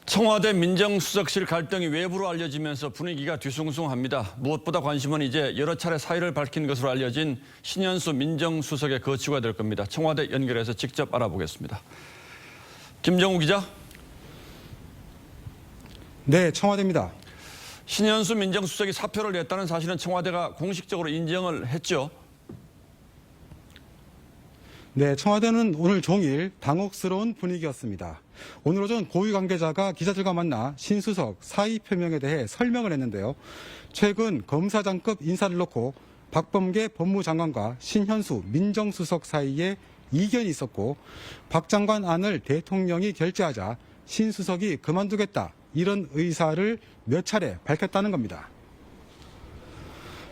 청와대 민정수석실 갈등이 외부로 알려지면서 분위기가 뒤숭숭합니다. 무엇보다 관심은 이제 여러 차례 사의를 밝힌 것으로 알려진 신현수 민정수석의 거취가 될 겁니다. 청와대 연결해서 직접 알아보겠습니다. 김정우 기자. 네, 청와대입니다. 신현수 민정수석이 사표를 냈다는 사실은 청와대가 공식적으로 인정을 했죠. 네, 청와대는 오늘 종일 당혹스러운 분위기였습니다. 오늘 오전 고위 관계자가 기자들과 만나 신 수석 사의 표명에 대해 설명을 했는데요. 최근 검사장급 인사를 놓고 박범계 법무장관과 신현수 민정수석 사이에 이견이 있었고 박 장관 안을 대통령이 결재하자 신 수석이 그만두겠다 이런 의사를 몇 차례 밝혔다는 겁니다.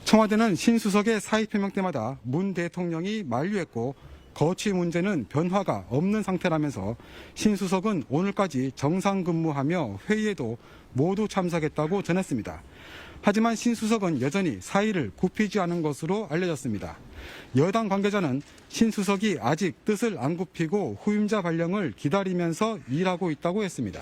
청와대는 신 수석의 사의 표명 때마다 문 대통령이 만류했고 거취 문제는 변화가 없는 상태라면서 신 수석은 오늘까지 정상 근무하며 회의에도 모두 참석했다고 전했습니다. 하지만 신 수석은 여전히 사의를 굽히지 않은 것으로 알려졌습니다. 여당 관계자는 신 수석이 아직 뜻을 안 굽히고 후임자 발령을 기다리면서 일하고 있다고 했습니다.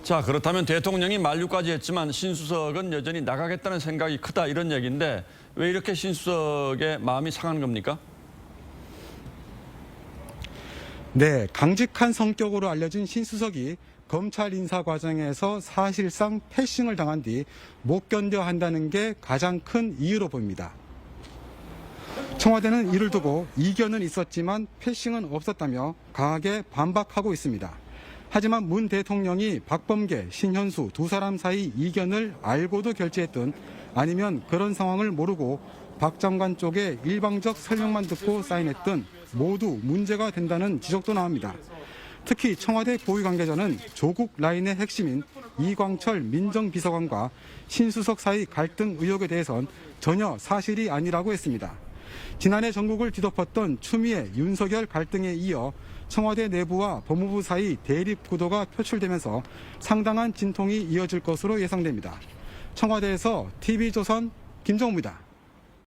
자, 그렇다면 대통령이 만류까지 했지만 신 수석은 여전히 나가겠다는 생각이 크다 이런 얘기인데 왜 이렇게 신 수석의 마음이 상한 겁니까? 네, 강직한 성격으로 알려진 신 수석이 검찰 인사 과정에서 사실상 패싱을 당한 뒤 못 견뎌 한다는 게 가장 큰 이유로 보입니다. 청와대는 이를 두고 이견은 있었지만 패싱은 없었다며 강하게 반박하고 있습니다. 하지만 문 대통령이 박범계, 신현수 두 사람 사이 이견을 알고도 결재했든 아니면 그런 상황을 모르고 박 장관 쪽에 일방적 설명만 듣고 사인했든 모두 문제가 된다는 지적도 나옵니다. 특히 청와대 고위 관계자는 조국 라인의 핵심인 이광철 민정비서관과 신수석 사이 갈등 의혹에 대해선 전혀 사실이 아니라고 했습니다. 지난해 전국을 뒤덮었던 추미애, 윤석열 갈등에 이어 청와대 내부와 법무부 사이 대립 구도가 표출되면서 상당한 진통이 이어질 것으로 예상됩니다. 청와대에서 TV조선 김정우입니다.